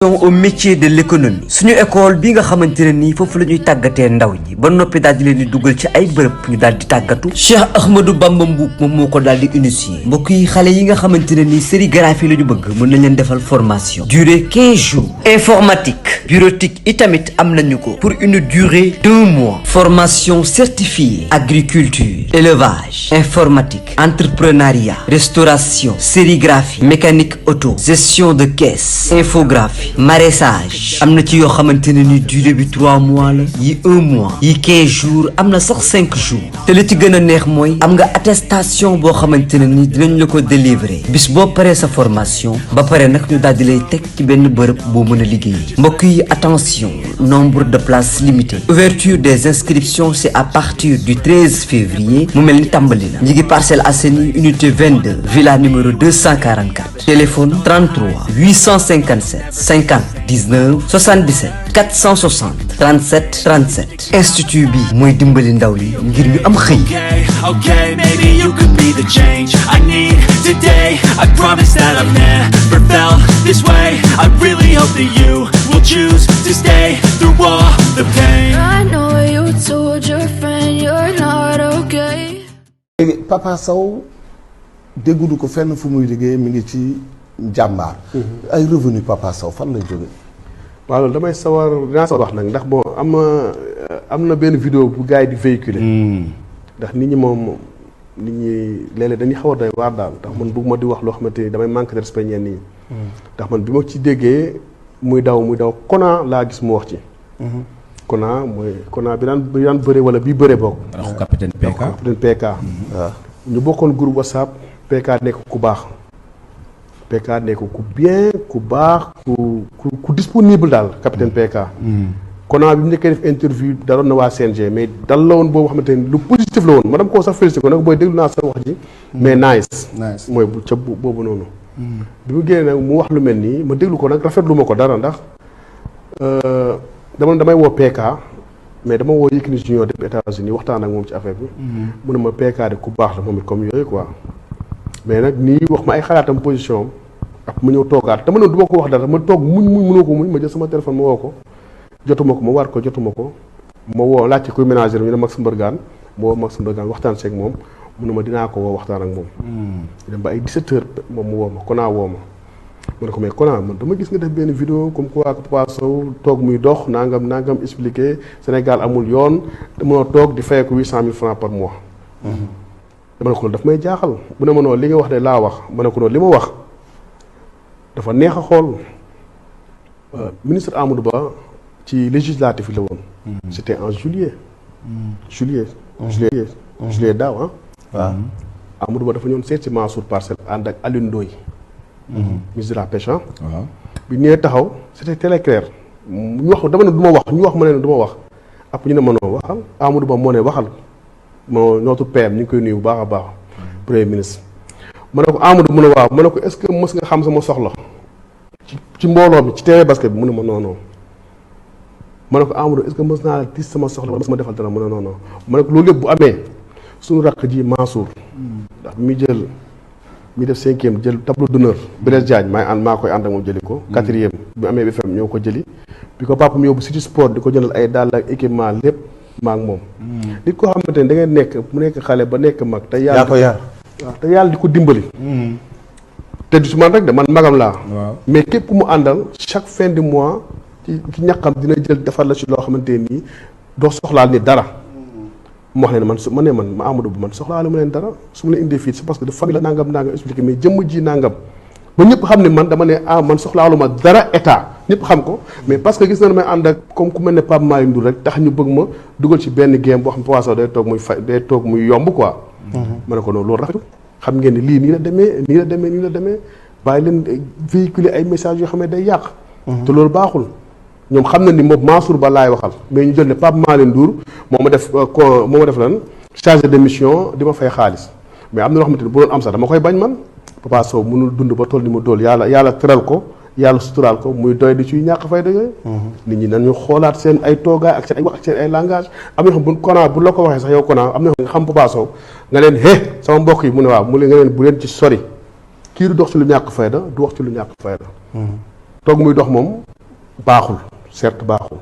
au métier de l'économie suñu école bi nga xamantene ni fofu lañuy tagaté ndaw ñi ba nopi dal di leen di duggal ci ay bërepp ñu dal di tagatu Cheikh Ahmadou Bamba Mboup mom moko dal di initier mbokk yi xalé yi nga xamantene ni sérigraphie lañu bëgg mën nañ leen defal formation durée 15 jours informatique bureautique itamit am nañu ko pour une durée d'1 mois formation certifiée agriculture élevage informatique entrepreneuriat restauration sérigraphie mécanique auto gestion de caisse infographie maraîchage amna ci yo xamanteni ni durée bi 3 mois la yi 1 mois yi 15 jours amna sax 5 jours te li ci gëna neex moy am nga attestation bo xamanteni ni dinañ la ko délivrer bis bo paré sa formation ba paré nak ñu dal di lay tek ci benn bërëb bo mëna liggéey mbokk yi attention nombre de places limitées ouverture des inscriptions c'est à partir du 13 février mu melni tambali na ñi ngi Parcelles Assainies unité 22 villa numéro 244 téléphone 33 857 50 19 77 460 37 37 institut bi moy dimbali ndaw yi ngir ñu am xey. Okay, maybe you could be the change I need today. I promise that I've never felt this way. I really hope that you will choose to stay through all the pain. I know you told your friend you're not okay. Papa Sow déggudu ko fenn fu muy liggéey mi ngi ci jàmbaar. ay revenu Papa Sow fan lay jóge. waaw loolu damay sawar dinaa sa wax nag ndax bon am na benn vidéo bu gars yi di véhiculer. ndax nit ñi moom nit ñi léeg-léeg dañuy xaw a doy waar daal ndax man bëgguma di wax loo xamante ni damay manque de respect ñenn ñi. ndax man bi ma ci déggee muy daw Kona laa gis mu wax ci. Kona bi daan bëre wala bii bëre bokk. ndax capitaine PK capitaine PK. waaw ñu bokkoon groupe WhatsApp PK nekk ku baax. PK nekk ku bien ku baax ku disponible daal capitaine PK. Kona bi mu nekkee def interview daloon na waa CNG mais dal la woon boobu xamante ni lu positif la woon ma dem koo sax félicité ko nag booy déglu naa sa wax ji. mais nice mooy bu ca boobu noonu. bi mu génnee nag mu wax lu mel nii ma déglu ko nag rafetlu ma ko dara ndax damay woo PK mais dama woo Yékini Junior depuis États-Unis waxtaan ak moom ci affaire bi. mu ne ma PK de ku baax la moom it comme yooyu quoi. mais nag nii wax ma ay xalaatam position am ak mu ñëw toogaat dama ne du ma ko wax dara ma toog mënoo ko muñ ma jël sama téléphone ma woo ko. jotuma ko ma war ko jotuma ko ma woo laajte kuy ménager ñu ne Max Mbargane ma woo Max Mbargane waxtaan seeg moom mu ne ma dinaa ko woo waxtaan ak moom. dem ba ay 17h moom mu woo ma Kona woo ma. ma ne ko mais Kona man dama gis nga def benn vidéo comme quoi Papa Sow toog muy dox nangam expliqué Sénégal amul yoon mënoo toog di fay ko 800 000 francs par mois. dama ne ko daf may jaaxal bu ne ma noonu li nga wax de laa wax ma ne ko noonu li ma wax dafa neex a xool ministre Amadou Ba. ci législatif la woon. c'était en juillet. juillet daaw ah. waaw Amadou Ba dafa ñëwoon seet si Mansour Parcelles ànd ak Alioune Ndoye. ministre de la pêche. waaw bi ñëwee taxaw c'était très clair ñu wax dama ne du ma wax ñu wax ma ne du ma wax après ñu ne mënoo waxal Amadou Ba moo ne waxal moo notre PM ñu ngi koy nuyu bu baax a baax. premier ministre. ma ne ko Amadou mu ne waaw ma ne ko est-ce que mës nga xam sama soxla. ci mbooloo mi ci terrain basket bi mu ne ma non. ma ne ko Amadou est-ce que mës naa la tiis sama soxla wala mës ma defal dara mu ne non ma ne ko loolu yëpp bu amee suñu rakk ji Mansour ndax mi def 5e jël tableau d'honneur Blaise Diagne maa koy ànd ak moom jëli ko 4e bi amee bi fem ñoo ko jëli bi ko papa mu yóbbu City Sport di ko jëndal ay dàll ak équipement lépp maa ak moom nit koo xamante ne da ngeen nekk mu nekk xale ba nekk mag te yàlla ko yar waaw te yàlla di ko dimbali te du si man rek de man magam laa mais képp ku mu àndal chaque fin du mois ci ñàkkam dina jël defar la ci loo xamante nii doo soxlaal ni dara mu wax ne man Amadou Ba man soxlaalu ma leen dara su ma leen indee fii c'est parce que de famille la nangam expliqué mais jëmm ji nangam ba ñëpp xam ne man dama ne man soxlaalu ma dara état ñëpp xam ko mais parce que gis na may ànd ak comme ku mel ne Pape Malick Ndour rek tax ñu bëgg ma dugal ci benn game boo xam ne Papa Sow day toog muy yomb quoi ma ne ko noonu loolu rafetul xam ngeen ne lii nii la demee bàyyi leen véhiculer ay messages yoo xam ne day yàq te loolu baaxul ñoom xam na ni moom Mansour Ba laay waxal mais ñu jël ne Pape Malick Ndour moo ma def lan chargé de mission di ma fay xaalis mais am na loo xamante ni bu doon am sax dama koy bañ man Papa Sow mënul dund ba toll ni mu dool yàlla teral ko yàlla suturaal ko muy doy di ciy ñàkk fay dëgg nit ñi nañu xoolaat seen ay toogaay ak seen ay wax ak seen ay langage am na xam bu Kona bu la ko waxee sax yow Kona am na nga xam Papa Sow nga leen sama mbokk yi mu ne waaw mu leen nga leen bu leen ci sori kii du dox ci lu ñàkk fayda du wax ci lu ñàkk fayda toog muy dox moom baaxul certes baaxul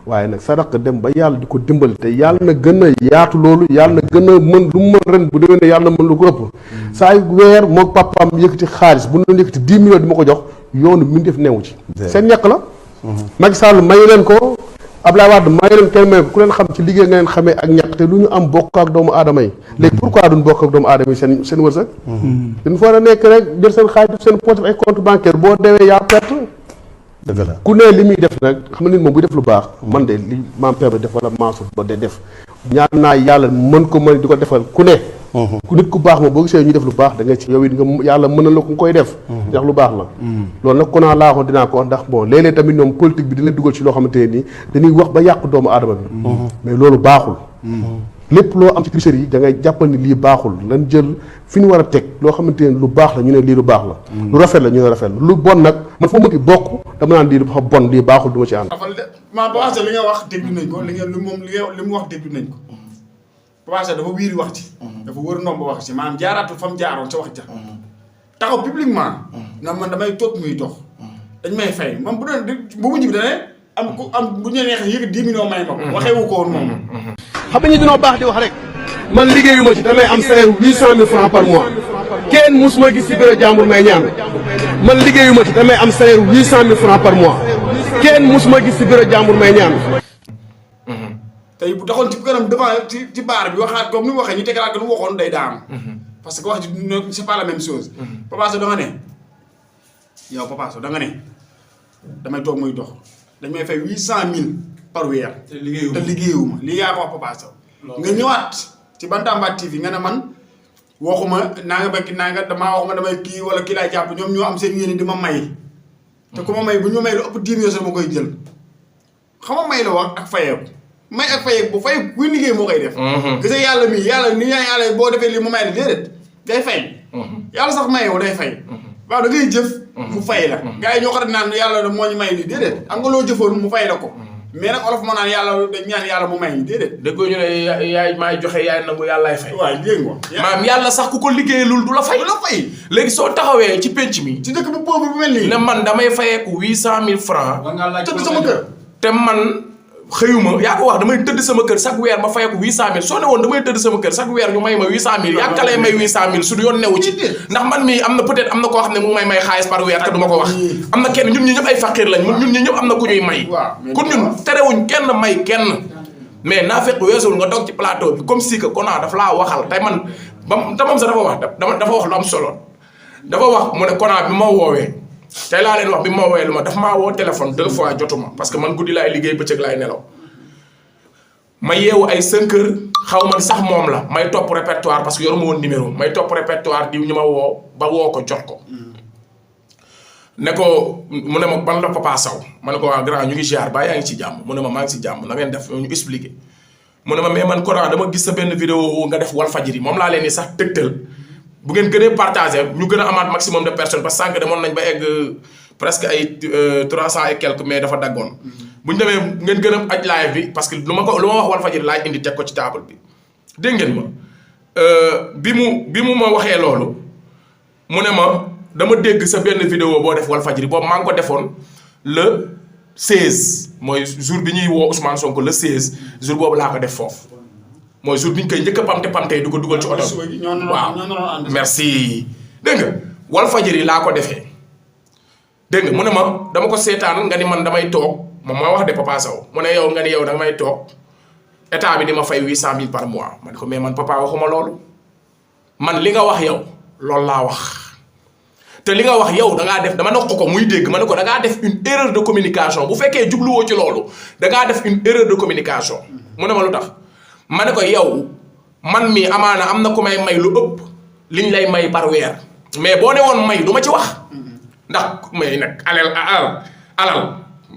waaye nag sa rakk dem ba yàlla di ko dimbali te yàlla na gën a yaatu loolu yàlla na gën a mën lu mu mën ren bu déwénee yàlla na mën lu ko ëpp saa yu weer moog papaam yëkkati xaalis bu ñu yëkkati 10 millions di ma ko jox yoonu mi def newu ci seen ñàkk la Macky Sall mayu leen ko Abdoulaye Wade mayu leen kenn mayu ko ku leen xam ci liggéey nga leen xamee ak ñàkk te lu ñu am bokk ak doomu aadama yi léegi pourquoi duñ bokk ak doomu aadama yi seen wërsëg dañ fa war a nekk rek jël seen xaalis seen poche ay compte bancaire boo deewee yaa perte dëgg la ku ne li muy def nag xam nga nit moom buy def lu baax man de li maam Père def wala Mansour ba de def ñaan naa yàlla mën ko mën di ko defal ku ne ku nit ku baax moom boo gisee ñu def lu baax da nga ci yow it nga yàlla mën na la ko nga koy def ndax lu baax la loolu nag Kona laa waxoon dinaa ko wax ndax bon léeg-léeg tamit ñoom politique bi dina dugal ci loo xamante ne nii dañuy wax ba yàq doomu aadama bi mais loolu baaxul lépp loo am ci tricherie yi da ngay jàppal ni lii baaxul lan jël fi ñu war a teg loo xamante ne lu baax la ñu ne lii lu baax la lu rafet la ñu ne rafet la lu bon nag man foo mënti bokk dama naan lii dafa bon lii baaxul du ma ci ànd maa Papa Sow li nga wax déglu nañ ko li mu wax déglu nañ ko Papa Sow dafa wiiri wax ci dafa wër ndomb wax ci maanaam jaaraatu fa mu jaaroon ca wax ja taxaw publiquement na man damay toog muy dox dañ may fay man bu doon bu mujj bi dane am ku am bu ñu neexee yëg 10 millions may ma ko waxee wu ko woon moom xam nga ñu dinoo baax di wax rek man liggéeyuma ci damay am salaire 800 000 francs par mois kenn musuma gis ci bureau jàmbur may ñaan man liggéeyuma ci damay am salaire 800 000 francs par mois kenn musuma gis ci bureau jàmbur may ñaan tey bu taxoon ci kanam devant ci baar bi waxaat comme ni mu waxee ñu tegalaat ko nu waxoon day daam parce que wax ji c'est pas la même chose Papa Sow da nga ne yow Papa Sow da nga ne damay toog muy dox dañ may fay 800 000 par weer te liggéeyuma lii yaa ko wax Papa Sow nga ñëwaat ci Bantamba TV nga ne man waxuma naa nga damaa waxuma damay kii wala kii laay jàpp ñoom ñoo am seen yéene di ma may te ku ma may bu ñu may lu ëpp 10 millions ma koy jël xam nga may la wax ak fayeeku may ak fayeeku bu fayeeku kuy liggéey moo koy def gis nga yàlla mii yàlla boo defee lii mu may la déedéet day fay yàlla sax mayewu day fay waaw da ngay jëf mu fay la gars yi ñoo xam ne naan yàlla moo ñu may lii déedéet am nga loo jëfoon mu fay la ko mais nag olof moo naan yàlla dañ ñaan yàlla mu may ñu déedéet déggoo ñu ne yaay maay joxe yaay nangu yàllaay fay waaw dégg nga maam yàlla sax ku ko liggéeyalul du la fay léegi soo taxawee ci penc mi ci dëkk bu pauvre bu mel nii ne man damay fayeeku 800 000 francs tëdd sama kër te man xëyuma yaa ko wax damay tëdd sama kër chaque weer ma fayeku 800 000 soo ne woon damay tëdd sama kër chaque weer ñu may ma 800 000 yaa lay may 800 000 su du yoon newu ci ndax man mii am na peut-être am na koo xam ne mu may xaalis par weer te du ma ko wax am na kenn ñun ñi ñëpp ay faqiir lañ ñun ñi ñëpp am na ku ñuy may kon ñun terewuñ kenn may kenn mais naa fekk weesul nga toog ci plateau bi comme si que Kona dafa laa waxal tey man te moom sax dafa wax lu am solo dafa wax mu ne Kona bi ma woowee tey laa leen wax bi ma woowee lu ma daf maa woo téléphone 2 fois jotuma parce que man guddi laay liggéey bëccëg laay nelaw ma yeewu ay 5 heures xaw ma sax moom la may topp répertoire parce que yoruma woon numéro may topp répertoire diw ñu ma woo ba woo ko jot ko ne ko mu ne ma ban la Papa Sow ma ne ko waa grand ñu ngi ziar ba yaa ngi ci jàmm mu ne ma maa ngi ci jàmm na ngeen def ñu expliqué mu ne ma mais man Kona dama gis sa benn vidéo nga def Walfadjri moom laa leen ni sax tëgtal bu ngeen gënee partagé ñu gën a amaat maximum de personnes parce que sànq demoon nañ ba egg presque ay 300 et quelques mais dafa daggoon bu ñu demee ngeen gën a aj live bi parce que lu ma wax Walfadjri laaj indi teg ko ci table bi dégg ngeen ma bi mu ma waxee loolu mu ne ma dama dégg sa benn vidéo boo def Walfadjri boobu maa ngi ko defoon le 16 mooy jour bi ñuy woo Ousmane Sonko le 16 jour boobu laa ko def foofu mooy jour bi ñu koy njëkk a pamte du ko dugal ci oto bi waaw merci dégg nga Walfadjri laa ko defee dégg nga mu ne ma dama ko seetaan nga ni man damay toog moom maa wax de Papa Sow mu ne yow nga ni yow damay toog état bi di ma fay 800 000 par mois ma ne ko mais man papa waxuma loolu man li nga wax yow loolu laa wax te li nga wax yow da ngaa def dama nekk ko muy dégg ma ne ko da ngaa def une erreur de communication bu fekkee jubluwoo ci loolu da ngaa def une erreur de communication mu ne ma lu tax ma ne ko yow man mii amaana am na ku may lu ëpp liñ lay may par weer mais boo ne woon may du ma ci wax ndax may nag alal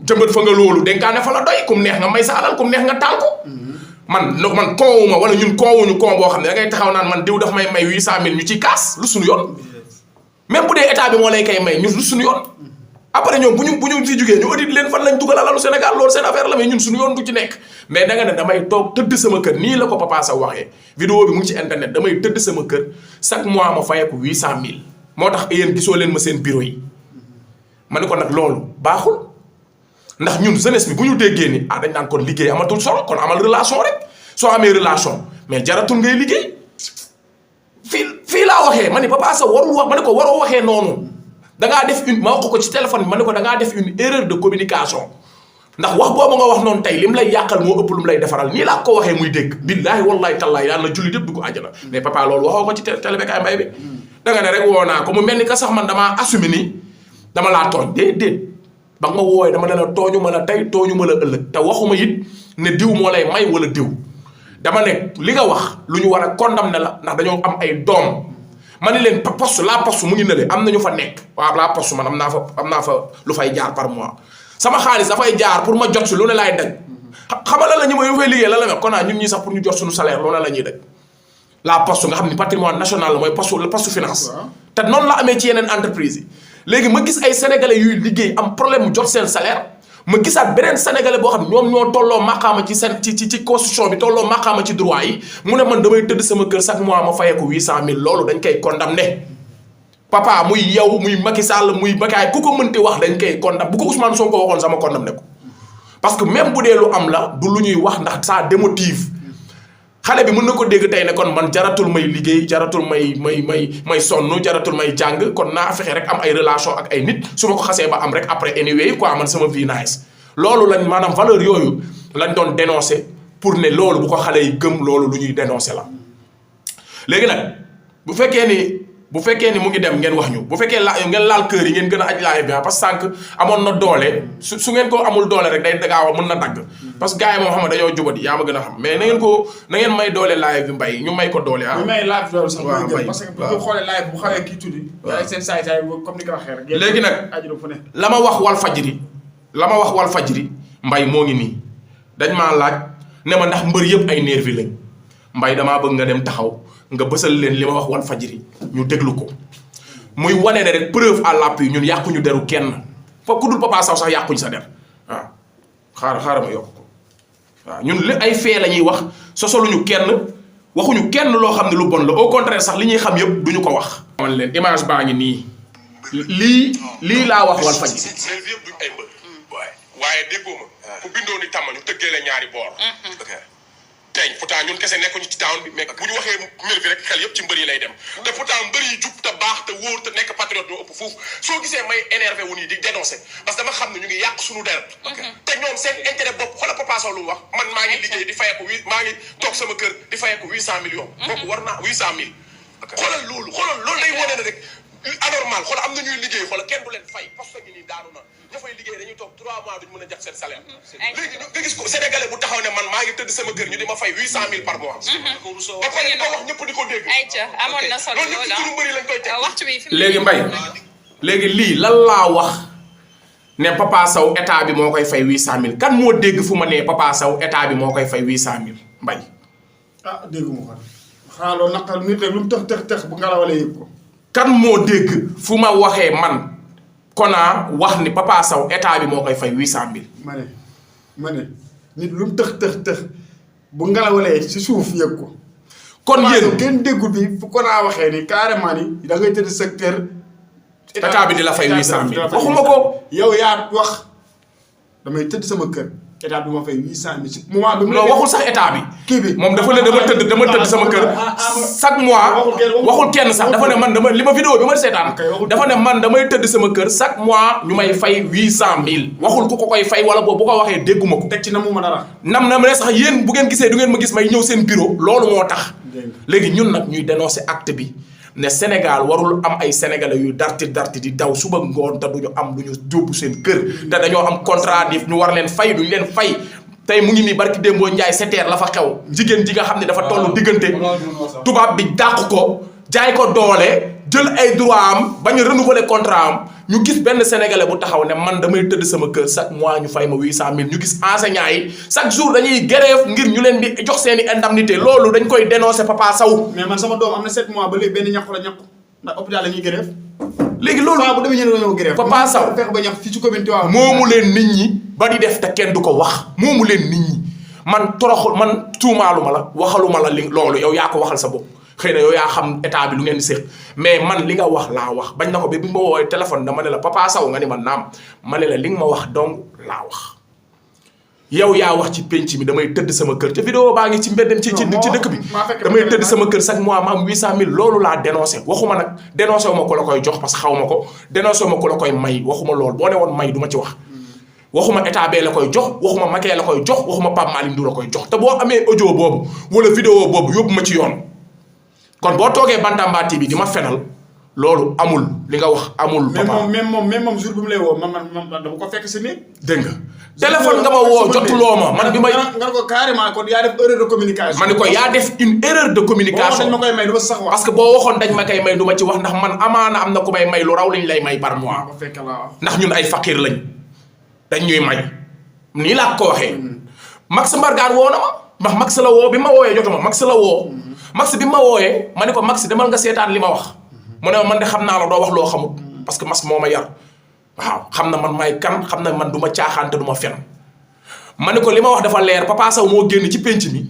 jëmbat fa nga loolu dénkaane fa la doy kum neex nga may sa alal kum neex nga taal ko man koowuma wala ñun koowuñu koo boo xam ne da ngay taxaw naan man diw daf may 800 000 ñu ciy kaas lu suñu yoon même bu dee état bi moo lay kay may ñun lu suñu yoon après ñoom bu ñu fi jugee ñu audit leen fan lañ dugal alalu Sénégal loolu seen affaire la mais ñun suñu yoon du ci nekk mais da nga ne damay toog tëdd sama kër nii la ko Papa Sow waxee vidéo bi mu ngi ci internet damay tëdd sama kër chaque mois ma fayeeku 800 000 moo tax yéen gisoo leen ma seen bureau yi ma ne ko nag loolu baaxul ndax ñun jeunesse bi bu ñu déggee ni dañ naan kon liggéey amatul solo kon amal relation rek soo amee relation mais jaratul ngay liggéey fii laa waxee ma ne Papa Sow warul wax ma ne ko waroo waxee noonu dangaa def une ma wax ko ci téléphone bi ma ne ko dangaa def une erreur de communication ndax wax boobu nga wax noonu tey lim lay yàqal moo ëpp lu mu lay defaral nii laa ko waxee muy dégg billaahi wallaahi tallaahi yàlla na jullit yëpp dugg àjjana mais papa loolu waxoo ko ci télé Békaye Mbaye bi da nga ne rek woo naa ko mu mel ni que sax man damaa assumé ni dama laa tooñ déedéet ba nga ma woowee dama ne la tooñu ma la tey tooñu ma la ëllëg te waxuma it ne diw moo lay may wala diw dama ne li nga wax lu ñu war a condamné la ndax dañoo am ay doom ma ne leen poste la poste mu ngi nële am nañu fa nekk waaw la poste man am naa fa lu fay jaar par mois sama xaalis dafay jaar pour ma jot si lu ne laay daj xamal la ñu ma fay liggéey la mel kon ñun ñii sax pour ñu jot suñu salaire loolu la ñuy daj la poste nga xam ni patrimoine national la mooy poste finance te noonu la amee ci yeneen entreprise yi léegi ma gis ay sénégalais yuy liggéey am problème mu jot seen salaire ma gisaat beneen sénégalais boo xam ne ñoom ñoo tolloo maqaama ci seen ci constitution bi tolloo maqaama ci droit yi mu ne man damay tëdd sama kër chaque mois ma fayee ko 800000 loolu dañ koy condamné papa muy yow muy Macky Sall muy Békaye ku ko mënti wax dañ koy condamné bu ko Ousmane Sonko waxoon sama condamné ko parce que même bu dee lu am la du lu ñuy wax ndax ça démotive xale bi mën na ko dégg tey ne kon man jaratul may liggéey jaratul may sonn jaratul may jàng kon naa fexe rek am ay relation ak ay nit su ma ko xasee ba am rek après anyway quoi man sama vie nice loolu lañ maanaam valeur yooyu lañ doon dénoncer pour ne loolu bu ko xale yi gëm loolu lu ñuy dénoncer la léegi nag bu fekkee ni mu ngi dem ngeen wax ñu bu fekkee ngeen laal kër yi ngeen gën a aj live bi parce que sànq amoon na doole su ngeen ko amul doole rek day gaaw a mën na dagg parce que gars yi moom xam nga dañoo jubadi yaa ma gën a xam mais na ngeen may doole live bi Mbaye ñu may ko doole ñu may live loolu sax mooy gën parce que bu ñu xoolee live bu xawee kii tuddi yaay seen saay comme ni ko waxee rek léegi nag la ma wax wal fajri Mbaye moo ngi nii dañ maa laaj ne ma ndax mbër yëpp ay nervi lañ Mbaye damaa bëgg nga dem taxaw nga bësal leen li ma wax wal fajri ñu déglu ko muy wane ne rek preuve à l'appui ñun yàquñu deru kenn fa ku dul Papa Sow sax yàquñu sa der waaw xaaral ma yokk ko waaw ñun li ay fee la ñuy wax sosoluñu kenn waxuñu kenn loo xam ne lu bon la au contraire sax li ñuy xam yëpp duñu ko wax. man leen image baa ngi nii lii laa wax wal fajri. yëpp duñ ay mbër. waaye déggoo ma. ku bindoo ni tàmm ñu tëggee la ñaari boor. teeñ pourtant ñun kese nekkuñu ci town bi mais bu ñu waxee mbir bi rek xel yëpp ci mbër yi lay dem te pourtant mbër yi jub te baax te wóor te nekk patriote ñoo ëpp foofu soo gisee may énervé wu nii di dénoncer parce que dama xam ne ñu ngi yàq suñu der te ñoom seen intérêt bopp xoolal Papa Sow lu mu wax man maa ngi liggéey di fayeeku maa ngi toog sama kër di fayeeku 800 millions kooku war naa 800 000 xoolal loolu day wane ne rek anormal xoolal am na ñuy liggéey xoolal kenn du leen fay parce que nii daanu na ña fay liggéey dañuy toog 3 mois duñ mën a jot seen salaire léegi nga gis ko sénégalais bu taxaw ne man maa ngi tëdd sama kër ñu di ma fay 800 000 par mois ba pare ko wax ñëpp di ko dégg amoon na solo loolu ñëpp ci lu bëri lañ koy teg waxtu bi léegi Mbaye léegi lii lan laa wax ne Papa Sow état bi moo koy fay 800000 kan moo dégg fu ma nee Papa Sow état bi moo koy fay 800000 Mbaye dégguma ko xanaa loolu naqar nit rek lu mu tëx bu ngelawalee yëpp ko kan moo dégg fu ma waxee man Kona wax ni Papa Sow état bi moo koy fay 800000. ma ne nit lu mu tëx bu ngelawalee si suuf yëg ko. kon yéen kenn déggul bi fu Kona waxee ni carrément ni da ngay tëdd sa kër. état bi di la fay 800000 waxuma ko. yow yaa wax damay tëdd sama kër. état bi ma fay 800000 si moment bi. non waxul sax état bi. kii bi moom dafa ne dama tëdd sama kër chaque mois. waxul kenn sax dafa ne man li ma vidéo bi ma seetaan. dafa ne man damay tëdd sama kër chaque mois ñu may fay 800000. waxul ku ko koy fay wala boobu bu ko waxee dégguma ko. teg ci namu ma dara. nam ne sax yéen bu ngeen gisee du ngeen ma gis may ñëw seen bureau loolu moo tax. léegi ñun nag ñuy dénoncer acte bi. ne Sénégal warul am ay sénégalais yu darti di daw suba ngoon te duñu am lu ñu jóbbu seen kër te dañoo am contrat di ñu war leen fay duñu leen fay tey mu ngi nii barki démboo Njaay seteer la fa xew jigéen ji nga xam ne dafa toll diggante tubaab bi dàq ko jaay ko doole jël ay droit am bañ a renouveler contrat am ñu gis benn sénégalais bu taxaw ne man damay tëdd sama kër chaque mois ñu fay ma 800000 ñu gis enseignants yi chaque jour dañuy grève ngir ñu leen di jox seen i indemnité loolu dañ koy dénoncer Papa Sow. mais man sama doom am na 7 mois ba léegi benn ñàkk la ñàkk ndax hôpital la ñuy grève. léegi loolu bu demee ñeneen dañoo grève. Papa Sow fexe ba ñàkk fii ci commune Touba moomu leen nit ñi ba di def te kenn du ko wax moomu leen nit ñi man toroxul man tuumaaluma la waxaluma la li loolu yow yaa ko waxal sa bopp xëy na yow yaa xam état bi lu ngeen di séq mais man li nga wax laa wax bañ na ko ba bi ma woowee téléphone dama ne la Papa Sow nga ni ma naam ma ne la li nga ma wax donc laa wax yow yaa wax ci penc mi damay tëdd sama kër te vidéo baa ngi ci mbeddem ci dëkk bi damay tëdd sama kër chaque mois ma am 800000 loolu laa dénoncé waxuma nag dénoncé wu ma ko la koy jox parce que xaw ma ko dénoncé wu ma ko la koy may waxuma loolu boo ne woon may du ma ci wax waxuma état bee la koy jox waxuma Macky la koy jox waxuma Pape Malick Ndour la koy jox te boo amee audio boobu wala vidéo boobu yóbbu ma ci yoon kon boo toogee Bantamba TV di ma fenal loolu amul li nga wax amul. papa même moom jour bi mu lay woo man dama ko fekk si néeg. dégg nga téléphone nga ma woo jotuloo ma man bi may. nga ko carrément kon yaa def erreur de communication. ma ne ko yaa def une erreur de communication. dañ ma koy may du ma sax wax. parce que boo waxoon dañ ma koy may du ma ci wax ndax man amaana am na ku may may lu raw lañ lay may par mois. ndax ñun ay fakir lañ dañ ñuy may nii laa ko waxee. Max Mbargane woo na ma ndax Max la woo bi ma wooyee jotuma Max la woo. Max bi ma wooyee ma ne ko Max demal nga seetaan li ma wax. mu ne man de xam naa la doo wax loo xamut parce que Max moo ma yar waaw xam na man may kan xam na man du ma caaxaan te du ma fen ma ne ko li ma wax dafa leer Papa Sow moo génn ci penc mi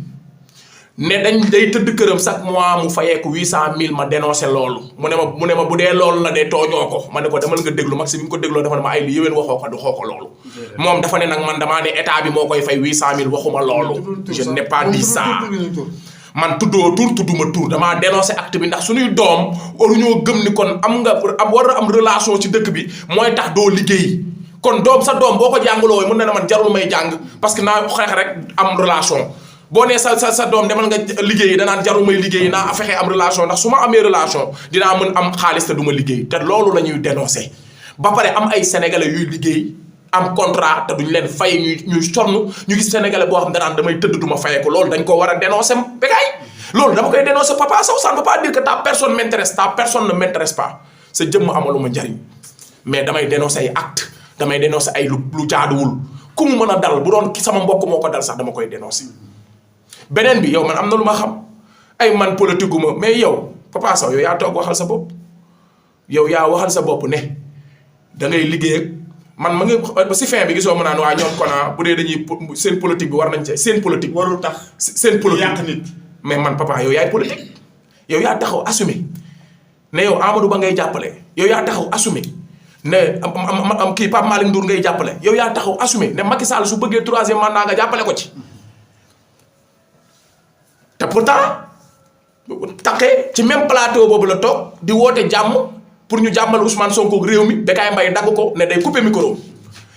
ne day tëdd këram chaque mois mu fayeeku 800000 ma dénoncé loolu mu ne ma bu dee loolu la dee tooñoo ko ma ne ko demal nga déglu Max bi nga ko dégloo dafa ne ma ay li yéwén waxoo ko du xoo ko loolu moom dafa ne nag man damaa ne état bi moo koy fay 800000 waxuma loolu je n'ai pas dit ça man tuddoo tudduma tur damaa dénoncé acte bi ndax suñuy doom waruñoo gëm ni kon war a am relation ci dëkk bi mooy tax doo liggéey kon doom sa doom boo ko jàngaloo mën na ne man jarul may jàng parce que naa xeex rek am relation boo nee sa doom demal nga liggéey danaan jarul may liggéey naa fexe am relation ndax su ma amee relation dinaa mën am xaalis te du ma liggéey te loolu la ñuy dénoncé ba pare am ay sénégalais yuy liggéey am contrat te duñ leen fay ñuy sonn ñu gis sénégalais boo xam ne danaan damay tëdd duma fayee ko loolu dañ ko war a dénoncer Békaye loolu dama koy dénoncer Papa Sow ça ne veut pas dire que ta personne m'intéresse ta personne ne m'intéresse pas sa jëmm amaluma njariñ mais damay dénoncer ay acte damay dénoncer ay lu jaaduwul ku mu mën a dal bu doon ki sama mbokk moo ko dal sax dama koy dénoncer beneen bi yow man am na lu ma xam ay man politique gu ma mais yow Papa Sow yow yaa toog waxal sa bopp yow yaa waxal sa bopp ne da ngay liggéey ak man ma ngi si fin bi gisoo ma naan waa ñoom Kona bu dee dañuy seen politique bi war nañ ci seen politique. warul tax seen politique yàq nit. mais man papa yow yaay politique yow yaa taxaw assumé ne yow Amadou Ba ngay jàppale yow yaa taxaw assumé ne am kii Pape Malick Ndour ngay jàppale yow yaa taxaw assumé ne Macky Sall su bëggee 3e mandat nga jàppale ko ci te pourtant taqee ci même plateau boobu la toog di woote jàmm. pour ñu jàmmal Ousmane Sonko réew mi Békaye Mbaye dagg ko ne day couper micro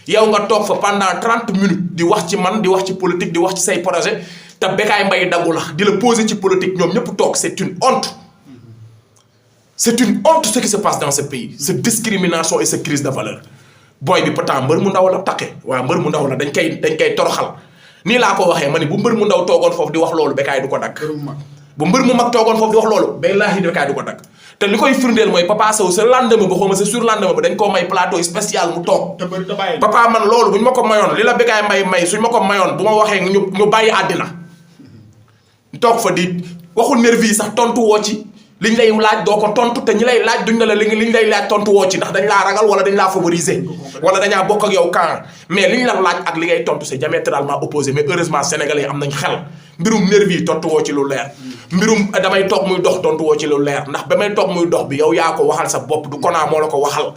yow nga toog fa pendant 30 minutes di wax ci man di wax ci politique di wax ci say projet te Békaye Mbaye daggu la di la poser ci politique ñoom ñëpp toog c'est une honte ce qui se passe dans ce pays cette discrimination et cette crise de valeur booy bi pourtant mbër mu ndaw la taqe waaw mbër mu ndaw la dañ koy toroxal nii laa ko waxee ma ni bu mbër mu ndaw toogoon foofu di wax loolu Békaye du ko dagg bu mbër mu mag toogoon foofu di wax loolu billaahi Békaye du ko dagg te li koy firndeel mooy Papa Sow sa lendemain ba xaw ma sa surlendemain ba dañ koo may plateau spécial mu toog papa man loolu bu ñu ma ko mayoon li la Békaye Mbaye may suñ ma ko mayoon bu ma waxee ñu bàyyi àddina toog fa di waxul nervi yi sax tontu woo ci liñ lay laaj doo ko tontu te ñi lay laaj duñ ne la liñ lay laaj tontu woo ci ndax dañ laa ragal wala dañ laa favoriser wala dañaa bokk ak yow camp mais liñ la laaj ak li ngay tontu c'est diamétralement opposé mais heureusement sénégalais yi am nañ xel mbirum nervi yi tontu woo ci lu leer mbirum damay toog muy dox tontu woo ci lu leer ndax ba may toog muy dox bi yow yaa ko waxal sa bopp du Kona moo la ko waxal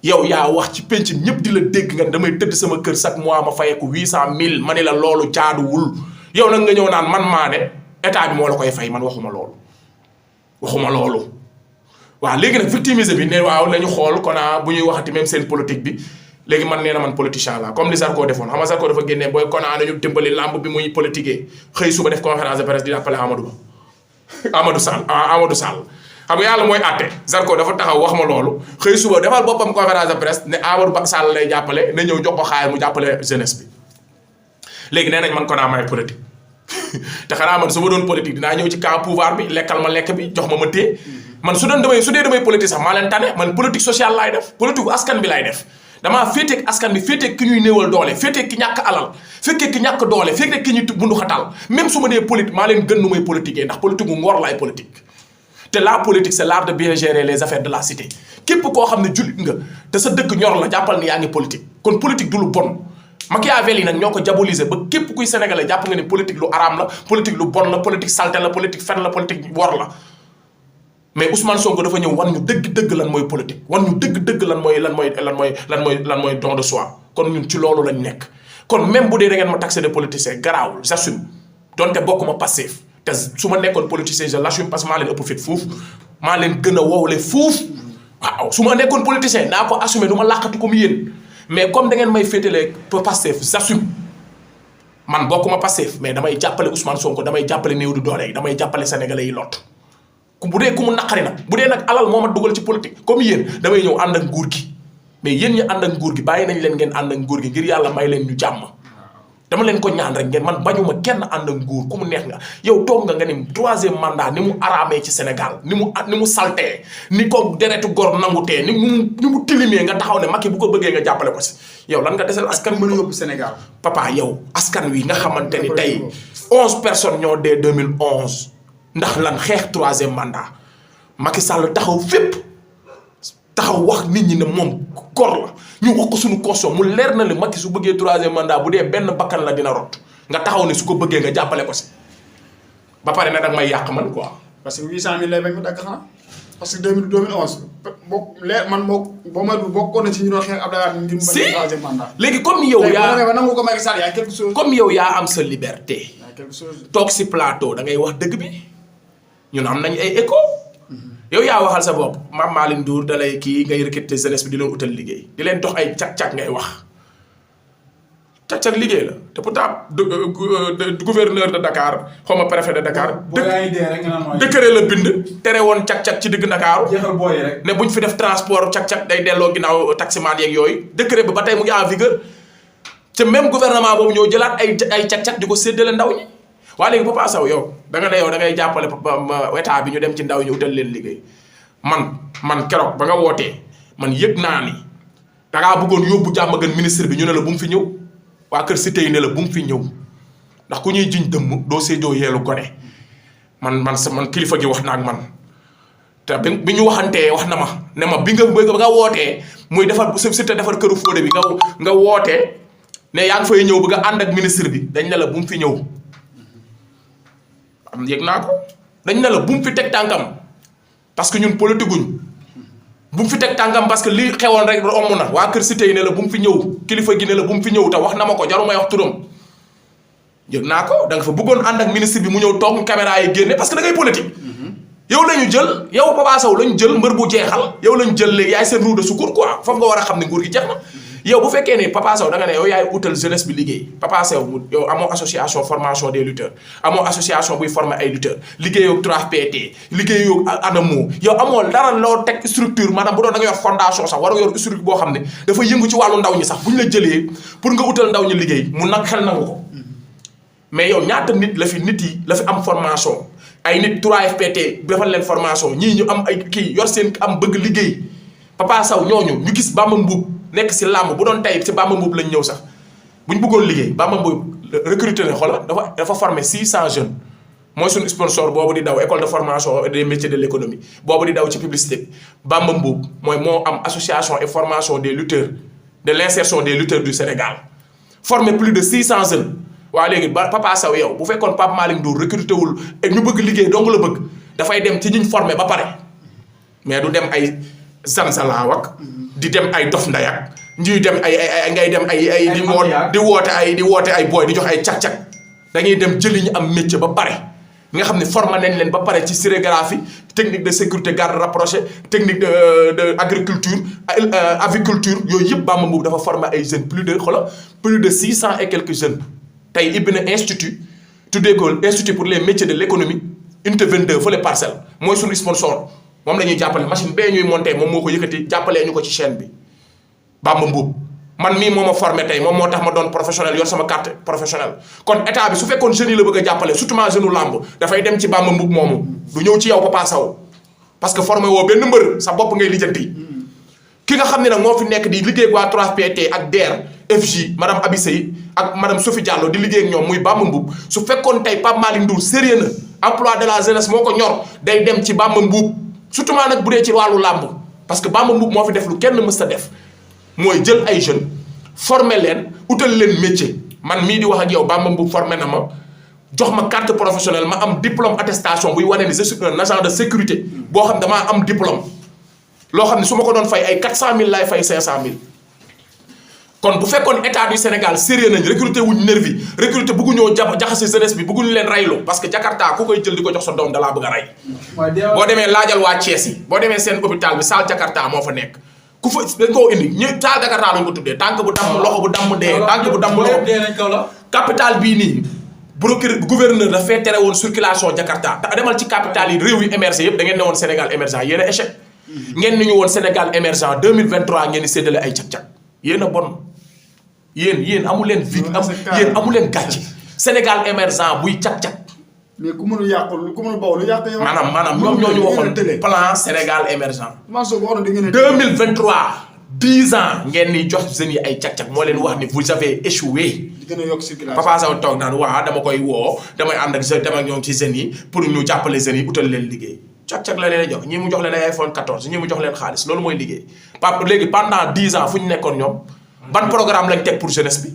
yow yaa wax ci penc ñëpp di la dégg nga damay tëdd sama kër chaque mois ma fayeeku 800000 ma ne la loolu jaaduwul yow nag nga ñëw naan man maa ne état bi moo la koy fay man waxuma loolu waaw léegi nag victimiser bi ne waaw nañu xool Kona bu ñuy waxati même seen politique bi léegi man nee na man politicien la comme li Zarko defoon xam nga Zarko dafa génnee booy Kona nañu dimbali lamb bi muy politiquer xëy suba def conférence de presse di appelé Amadou Sall xam nga yàlla mooy àtte Zarko dafa taxaw wax ma loolu xëy suba defal boppam conférence de presse ne Amadou Sall lay jàppale na ñëw jox ko xaalis mu jàppale jeunesse bi léegi nee nañ man Kona may politique te xanaa man su ma doon politique dinaa ñëw ci camp pouvoir bi lekkal ma lekk bi jox ma téye man su dee damay politique sax maa leen tane man politique sociale laay def politique askan bi laay def damaa féeteeg askan bi féeteeg ki ñuy néewal doole féeteeg ki ñàkk alal féeteeg ki ñàkk doole féeteeg ki ñuy bundu xatal même su ma dee politique maa leen gën nu may politiquer ndax politique gu ngor laay politique te la politique c'est l'art de bien gérer les affaires de la cité képp koo xam ne jullit nga te sa dëkk ñor la jàppal ni yaa ngi politique kon politique du lu bon Machiavel yi nag ñoo ko diaboliser ba képp kuy sénégalais jàpp nga ni politique lu araam la politique lu bon la politique salté la politique fen la politique wor la mais Ousmane Sonko dafa ñëw wan ñu dëgg-dëgg lan mooy politique wan ñu dëgg-dëgg lan mooy don de soi kon ñun ci loolu lañ nekk kon même bu dee da ngeen ma taxé de politicien garaawul j'assume donte bokkuma passif te su ma nekkoon politicien je l'assume parce que maa leen ëpp fit fuuf maa leen gën a wowle fuuf waaw su ma nekkoon politicien naa ko assumer du ma làqatu comme yéen mais comme da ngeen may féetale Pastef j'assume man bokkuma Pastef mais damay jàppale Ousmane Sonko damay jàppale néew du doole yi damay jàppale sénégalais yi lot bu dee ku mu naqari nag bu dee nag alal moo ma dugal ci politique comme yéen damay ñëw ànd ak nguur gi mais yéen ñi ànd ak nguur gi bàyyi nañ leen ngeen ànd ak nguur gi ngir yàlla may leen ñu jàmm dama leen ko ñaan rek ngeen man bañuma kenn ànd ak nguur ku mu neex nga yow toog nga ni 3e mandat ni mu araamee ci Sénégal ni mu saltee ni ko deretu gor nangutee ni mu tilimee nga taxaw ne Macky bu ko bëggee nga jàppale ko si yow lan nga desel askan mën a yóbbu Sénégal papa yow askan wi nga xamante ni tey 11 personnes ñoo dee 2011 ndax lan xeex 3e mandat Macky Sall taxaw fépp taxaw wax nit ñi ne moom gor la ñu wax ko suñu caution mu leer na le Macky su bëggee 3e mandat bu dee benn bakkan la dina rot nga taxaw ne su ko bëggee nga jàppale ko si ba pare na danga may yàq man quoi. parce que 800000 lay bañ mu dagg xanaa parce que 2011 boo leer man boo ma bokkoon na ci ñu doon xeex Abdoulaye Wade ngir mu bañ 3e mandat. léegi comme yow yaa nangu ko Macky Sall y a quelque chose. comme yow yaa am sa liberté. y a quelque chose. toog si plateau da ngay wax dëgg bi ñun am nañ ay écho. yow yaa waxal sa bopp Mame Malick Ndour da lay kii ngay recruter jeunesse bi di leen utal liggéey di leen dox ay cag-cag ngay wax cag-cag liggéey la te pourtant gouverneur de Dakar xaw ma préfet de Dakar. décret la bind tere woon cag-cag ci digg Dakar. jeexal booy rek ne buñ fi def transport cag-cag day delloo ginnaaw taximan yeeg yooyu décret bi ba tey mu ngi en vigueur te même gouvernement boobu ñoo jëlaat ay cag-cag di ko séddale ndaw ñi. waa léegi Papa Sow yow da nga ne yow da ngay jàppale état bi ñu dem ci ndaw ñu utal leen liggéey man keroog ba nga wootee man yëg naa ni da ngaa bëggoon yóbbu jàmm gën ministre bi ñu ne la bu mu fi ñëw waa kër cité yi ne la bu mu fi ñëw ndax ku ñuy jiñ dëmm doo séddoo yeelu gone man kilifa gi wax na ak man te bi ñu waxantee wax na ma ne ma bi nga wootee muy defar cité defar këru Fodé bi nga wootee ne yaa ngi fay ñëw bëgg a ànd ak ministre bi dañ ne la bu mu fi ñëw. yëg naa ko dañ ne la bu mu fi teg tànkam parce que ñun politique guñ bu mu fi teg tànkam parce que li xewoon rek romb na waa kër cité yi ne la bu mu fi ñëw kilifa gi ne la bu mu fi ñëw te wax na ma ko jaru may wax turam yëg naa ko da nga fa bëggoon ànd ak ministre bi mu ñëw toog caméra yi génne parce que da ngay politique. yow la ñu jël yow Papa Sow la ñu jël mbër bu jeexal yow la ñu jël léegi yaay seen roue de secours quoi foofu nga war a xam ne nguur gi jeex na. yow bu fekkee ne Papa Sow da nga ne yow yaay utal jeunesse bi liggéey Papa Sow yow amoo association formation des lutteurs amoo association buy former ay lutteurs liggéeyoo 3PT liggéeyoo ANAMO yow amoo dara loo teg structure maanaam bu doon da nga yor fondation sax war a yor structure boo xam ne dafa yëngu ci wàllu ndaw ñi sax bu ñu la jëlee pour nga utal ndaw ñi liggéey mu nag xel nangu ko mais yow ñaata nit la fi am formation ay nit 3FPT defal leen formation ñii ñu am ay kii yor seen am bëgg liggéey Papa Sow ñooñu ñu gis Bamba Mbuub nekk si làmb bu doon tey si Bamba Mbuub lañ ñëw sax bu ñu bëggoon liggéey Bamba Mbuub recruter ne xoolal dafa former 600 jeunes mooy suñu sponsor boobu di daw école de formation et des métiers de l'économie boobu di daw ci publicité bi Bamba Mbuub mooy moo am association et formation des lutteurs de l'insertion des lutteurs du Sénégal former plus de 600 jeunes waa léegi Papa Sow yow bu fekkoon Pape Malick Ndour recruter wul ñu bëgg liggéey dong la bëgg dafay dem ci ñiñ former ba pare mais du dem ay zanzala wak di dem ay dof ndayak ñuy dem ay ngay dem ay di woote ay booy di jox ay cag-cag dañuy dem jëli ñu am métier ba pare nga xam ne formé nañ leen ba pare ci sérigraphie technique de sécurité garde rapprochée technique de agriculture aviculture yooyu yëpp Bamba Mbuub dafa formé ay jeunes plus de 600 et quelques jeunes tey ibbi na institut tuddee ko institut pour les métiers de l'économie unité 22 fële Parcelles mooy suñu sponsor moom la ñuy jàppale machine bee ñuy monté moom moo ko yëkkati jàppalee ñu ko ci chaîne bi Bamba Mbuub man mii moo ma formé tey moom moo tax ma doon professionnel yor sama carte professionnelle kon état bi su fekkoon jeunes yi la bëgg a jàppale surtout jeune u làmb dafay dem ci Bamba Mbuub moomu du ñëw ci yow Papa Sow parce que formé woo benn mbër sa bopp ngay lijjanti ki nga xam ne nag moo fi nekk di liggéey waa 3PT ak DER FJ madame Abissey ak madame Sophie Diallo di liggéey ak ñoom muy Bamba Mbuub su fekkoon tey Pape Malick Ndour sérieux na emploi de la jeunesse moo ko ñor day dem ci Bamba Mbuub surtout nag bu dee ci wàllu làmb parce que Bamba Mbuub moo fi def lu kenn mës a def mooy jël ay jeunes former leen utal leen métier man mii di wax ak yow Bamba Mboup formé na ma jox ma carte professionnelle ma am diplôme attestation buy wane ni je suis un agent de sécurité boo xam damaa am diplôme loo xam ne su ma ko doon fay ay 400000 laay fay 500000 kon bu fekkoon état du Sénégal sérieux nañ recruter wuñ nervi recruter bëgguñoo jaxase jeunesse bi bëgguñu leen raylu parce que Jakarta ku koy jël di ko jox sa doom dalaa bëgg a rey boo demee laajal waa Thiès yi boo demee seen hôpital bi salle Jakarta moo fa nekk ku fa dañ koo indi ñu salle Jakarta lañ ko tuddee tànk bu damm loxo bu damm dee tànk bu damm loxo capital bii nii gouverneur dafay tere woon circulation Jakarta te demal ci capital yi réew yi émergé yëpp da ngeen ne woon Sénégal émergent yéen a échec ngeen ni ñu woon Sénégal émergent 2023 ngeen di séddale ay cag-cag yéen a bon yéen amu leen vie yéen amu leen gàcce Sénégal émergent buy cag-cag mais ku mënul yàqul ku mënul baw lu yàq yow maanaam ñoom ñoo ñu waxoon plan Sénégal émergent 2023 10 ans ngeen ni jox jeunes yi ay cag-cag moo leen wax ni vous avez échoué Papa Sow toog naan waa dama koy woo damay ànd ak jeune dem ak ñoom ci jeunes yi pour ñu jàppale jeunes yi utal leen liggéey cag-cag la leen jox ñii mu jox leen ay iPhone 14 ñii mu jox leen xaalis loolu mooy liggéey papa léegi pendant 10 ans fu ñu nekkoon ñoom ban programme lañ teg pour jeunesse bi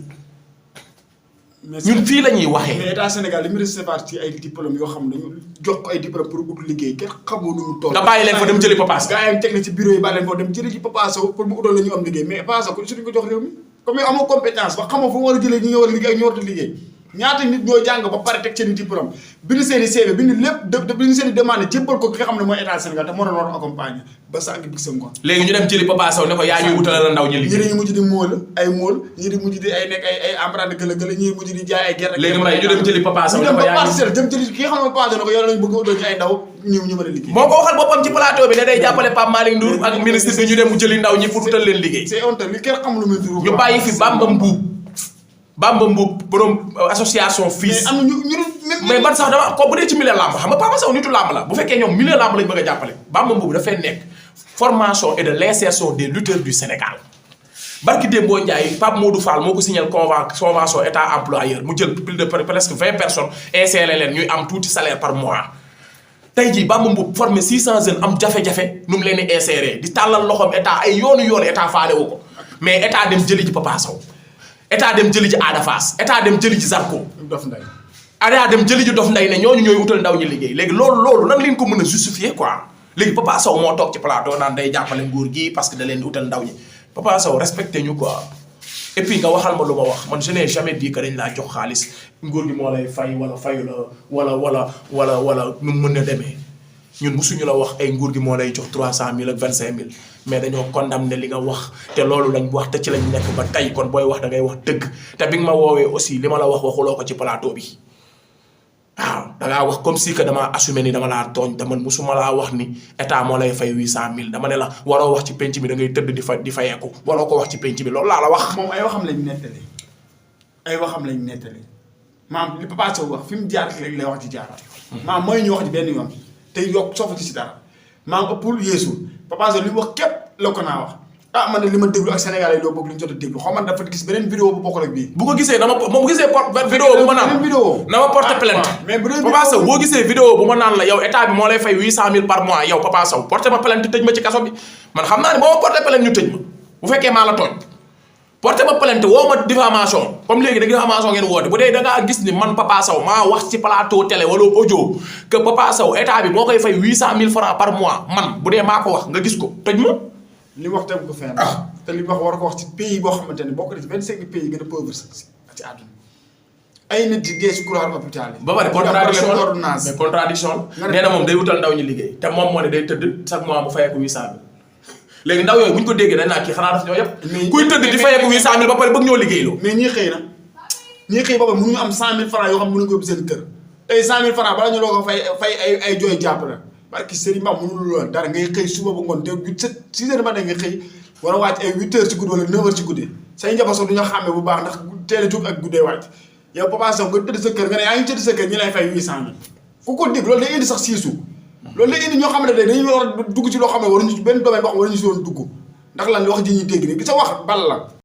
ñun fii la ñuy waxee. mais état Sénégal li mu recevoir ci ay diplôme yoo xam ne dañu jox ko ay diplôme pour ut liggéey kenn xamoo nu mu toll. nga bàyyi leen fa dem jëli Papa Sow. gars yi teg na ci bureau yi bàyyi leen fa dem jëli ci Papa Sow pour mu utal la ñu am liggéey mais Papa Sow ko suñu ko jox réew mi comme yow amoo compétence ba xamoo fu mu war a jëlee ñi nga war a liggéey ak ñu war a liggéey ñaata nit ñoo jàng ba pare teg seen i diplôme bind seen i CV bind lépp bind seen i demande jébbal ko ki nga xam ne mooy état Sénégal te moo doon war a accompagner ba sànq dig sa ngoon. léegi ñu dem jëli Papa Sow ne ko yaa ñuy wutale la ndaw ñi liggéey. ñii dañuy mujj di móol ay móol ñii di mujj di ay nekk ay emprunté gëla ñii mujj di jaay ay gerte. léegi may ñu dem jëli Papa Sow ne ko yaa ñu dem jëli ki nga xam ne Papa Sow ne ko yow lañ bëgg a utal ci ay ndaw ñu mën a liggéey. moo ko waxal boppam ci plateau bi ne day jàppale Pape Malick Ndour ak ministre bi ñu dem jëli ndaw ñi pour utal leen liggéey. c'est honte li kenn xamul lu muy turu. ñu bàyyi fi Bamba Mboup borom association fils. mais am ñu mais man sax dama ko bu dee ci milieu lamb xam nga Papa Sow nitu lamb la bu fekkee ñoom milieu lamb lañ bëgg a jàppale Bamba Mboup dafay nekk formation et de l'insertion des lutteurs du Sénégal barki Dembo Ndiaye Pape Modou Fall moo ko signé convention état employeur mu jël plus de presque 20 personnes insérer leen ñuy am tuuti salaire par mois tey jii Bamba Mboup formé 600 jeunes am jafe-jafe nu mu leen di insérer di tàllal loxoom état ay yoonu état faale wu ko mais état dem jëli ci Papa Sow état dem jëli ci Ada Fass état dem jëli ci Zarko Dof Ndeye état dem jëli ci Dof Ndeye ne ñooñu ñooy utal ndaw ñi liggéey léegi loolu nan leen ko mën a justifier quoi léegi Papa Sow moo toog ci plateau naan day jàppale nguur gi parce que da leen di utal ndaw ñi Papa Sow respecté ñu quoi et puis nga waxal ma lu ma wax man je n'ai jamais dit que dañ laa jox xaalis nguur gi moo lay fay wala fayu la wala nu mu mën a demee ñun musuñu la wax ay nguur gi moo lay jox 300000 ak 25000 mais dañoo condamné li nga wax te loolu lañ wax te ci lañ nekk ba tey kon booy wax da ngay wax dëgg te bi nga ma woowee aussi li ma la wax waxuloo ko ci plateau bi waaw dangaa wax comme si que damaa assumé ni dama laa tooñ te man musuma laa wax ni état moo lay fay 800000 dama ne la waroo wax ci penc bi da ngay tëdd di fayeeku waroo ko wax ci penc bi loolu laa la wax. moom ay waxam lañ nettali maam li Papa Sow wax fi mu jaar léegi lay wax ci jaaraat maam mooy ñu wax ci benn yoon te yokk soo fa ci si dara maa ngi ëppul yeesu Papa Sow li mu wax képp la ko naa wax man ne li ma déglu ak Sénégalais yi doo bokk li ñu jot a déglu xaw ma dafa gis beneen vidéo bu bokkul ak bii. bu ko gisee moom gisee vidéo bu ma naan na ma porte plainte mais Papa Sow boo gisee vidéo bu ma naan la yow état bi moo lay fay 800000 par mois yow Papa Sow porte ma plainte tëj ma ci kaso bi man xam naa ne boo ma porte plainte ñu tëj ma bu fekkee maa la tooñ porte ma plainte woo ma diffamation comme léegi da diffamation ngeen woote bu dee da ngaa gis ni man Papa Sow maa wax ci plateau télé wala audio que Papa Sow état bi moo koy fay 800000 francs par mois man bu dee maa ko wax nga gis ko tëj ma. li mu wax tegu ko fenn. te li mu wax war ko wax ci pays boo xamante ne bokk na ci 25 pays gën a pauvre ci àdduna ay nit di dee si couloir hôpital yi. ba pare contradiction nee na moom day wutal ndaw ñi liggéey te moom moo ne day tëdd chaque mois mu fayeeku 800000 léegi ndaw yooyu bu ñu ko déggee dañ naa kii xanaa daf ñoo yëpp kuy tëdd di fayeeku 800000 ba pare bëgg ñoo liggéeyloo mais ñii xëy ba pare mënuñu am 100000 francs yoo xam ne mënuñu ko yóbbu seen kër tey 100000 francs bala ñu loo ko fay ay jooy jàpp la parce que Serigne Ba mënul lool dara ngay xëy suba ba ngoon te 6 heures matin nga xëy war a wàcc ay 8 heures ci guddi wala 9 heures ci guddi say njaboot sax du ñu xàmmee bu baax ndax teel a jóg ak guddee wàcc yow Papa Sow nga tëdd sa kër nga ne yaa ngi tëdd sa kër ñu lay fay 800000 ku ko dégg loolu day indi sax siisu loolu day indi ñoo xam ne dañuy war a dugg ci loo xam ne waruñu benn domaine boo xam ne waruñu si woon dugg ndax lan wax ji ñuy dégg nii gi sa wax bal la